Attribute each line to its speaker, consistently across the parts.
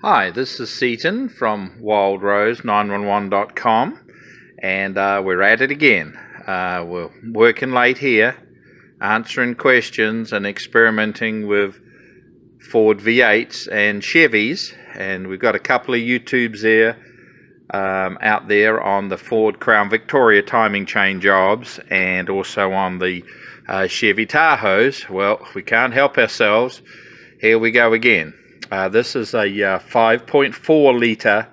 Speaker 1: Hi, this is Seaton from wildrose911.com, and we're at it again. We're working late here, answering questions and experimenting with Ford V8s and Chevys, and we've got a couple of YouTubes there out there on the Ford Crown Victoria timing chain jobs and also on the Chevy Tahoes. Well, we can't help ourselves. Here we go again. This is a 5.4 litre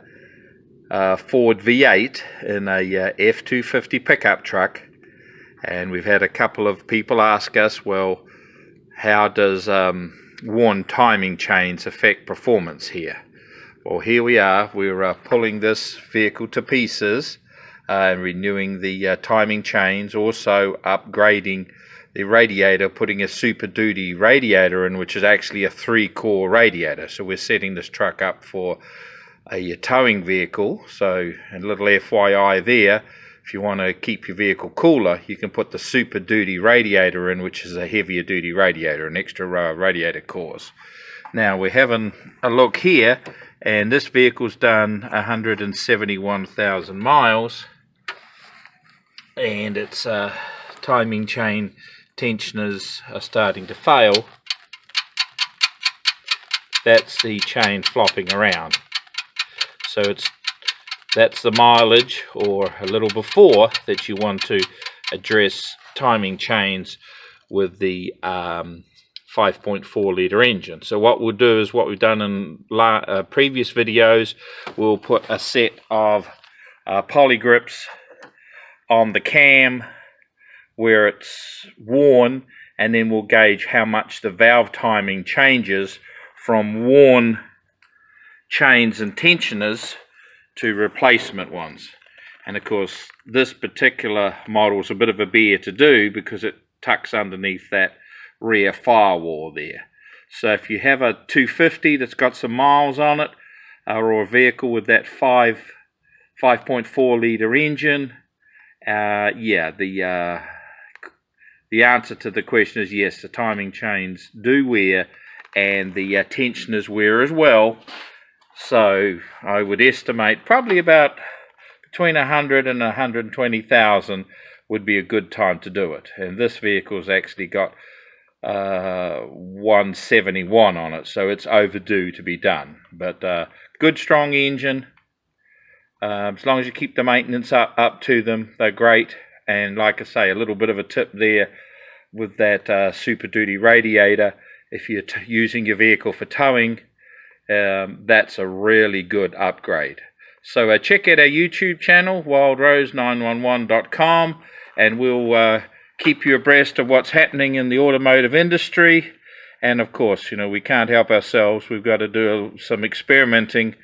Speaker 1: Ford V8 in a F250 pickup truck, and we've had a couple of people ask us, well, how does worn timing chains affect performance here? Well, here we are. We're pulling this vehicle to pieces and renewing the timing chains, also upgrading the radiator, putting a Super Duty radiator in, which is actually a 3-core radiator. So we're setting this truck up for a towing vehicle. So a little FYI there, if you want to keep your vehicle cooler, you can put the Super Duty radiator in, which is a heavier duty radiator, an extra radiator cores. Now we're having a look here, and this vehicle's done 171,000 miles, and its timing chain tensioners are starting to fail. That's the chain flopping around. So that's the mileage, or a little before, that you want to address timing chains with the 5.4 litre engine. So what we'll do is what we've done in previous videos. We'll put a set of poly grips on the cam where it's worn, and then we'll gauge how much the valve timing changes from worn chains and tensioners to replacement ones. And of course this particular model is a bit of a bear to do because it tucks underneath that rear firewall there. So if you have a 250 that's got some miles on it, or a vehicle with that 5.4 litre engine, the answer to the question is yes, the timing chains do wear, and the tensioners wear as well. So I would estimate probably about between 100 and 120,000 would be a good time to do it. And this vehicle's actually got 171 on it, so it's overdue to be done. But good strong engine. As long as you keep the maintenance up to them, they're great. And like I say, a little bit of a tip there with that Super Duty radiator. If you're using your vehicle for towing, that's a really good upgrade. So check out our YouTube channel, wildrose911.com, and we'll keep you abreast of what's happening in the automotive industry. And of course, you know, we can't help ourselves. We've got to do some experimenting.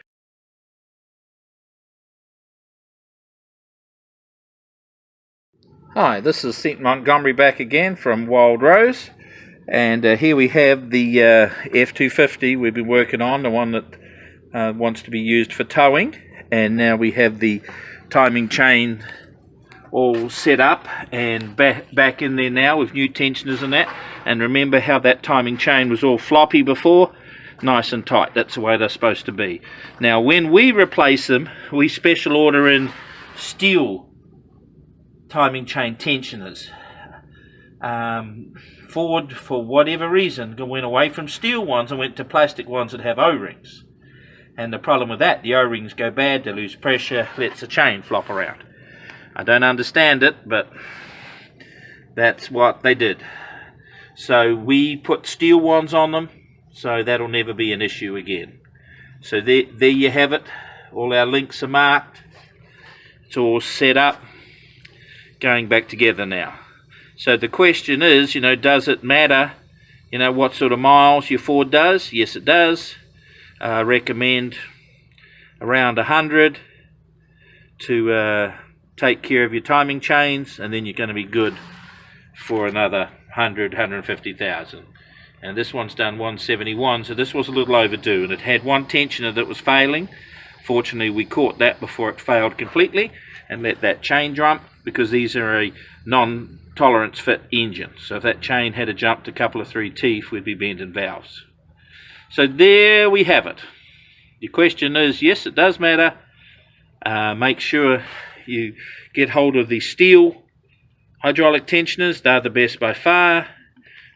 Speaker 1: Hi, this is Seaton Montgomery back again from Wild Rose, and here we have the F250 we've been working on, the one that wants to be used for towing. And now we have the timing chain all set up and back in there now with new tensioners and that. And remember how that timing chain was all floppy before? Nice and tight. That's the way they're supposed to be. Now when we replace them, we special order in steel timing chain tensioners. Ford, for whatever reason, went away from steel ones and went to plastic ones that have O-rings. And the problem with that, the O-rings go bad, they lose pressure, lets the chain flop around. I don't understand it, but that's what they did. So we put steel ones on them, so that'll never be an issue again. So there you have it. All our links are marked. It's all set up. Going back together now. So the question is, you know, does it matter, you know, what sort of miles your Ford does? Yes, it does. Recommend around 100 to take care of your timing chains, and then you're going to be good for another 100, 150,000. And this one's done 171, so this was a little overdue, and it had one tensioner that was failing. Fortunately, we caught that before it failed completely and let that chain jump, because these are a non-tolerance fit engine. So if that chain had jumped a couple of 3 teeth, we'd be bending valves. So there we have it. your question is, yes, it does matter. Make sure you get hold of the steel hydraulic tensioners. They're the best by far.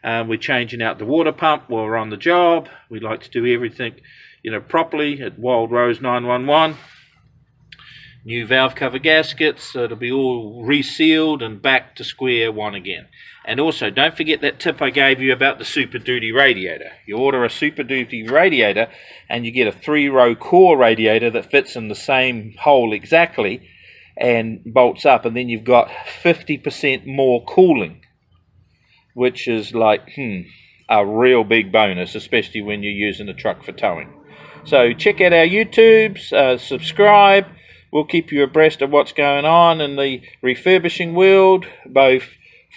Speaker 1: We're changing out the water pump while we're on the job. We like to do everything, properly at Wild Rose 911. New valve cover gaskets, so it'll be all resealed and back to square one again. And also, don't forget that tip I gave you about the Super Duty radiator. You order a Super Duty radiator and you get a 3-row core radiator that fits in the same hole exactly and bolts up, and then you've got 50% more cooling, which is like a real big bonus, especially when you're using a truck for towing. So check out our YouTubes, subscribe. We'll keep you abreast of what's going on in the refurbishing world, both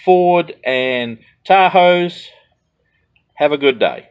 Speaker 1: Ford and Tahoes. Have a good day.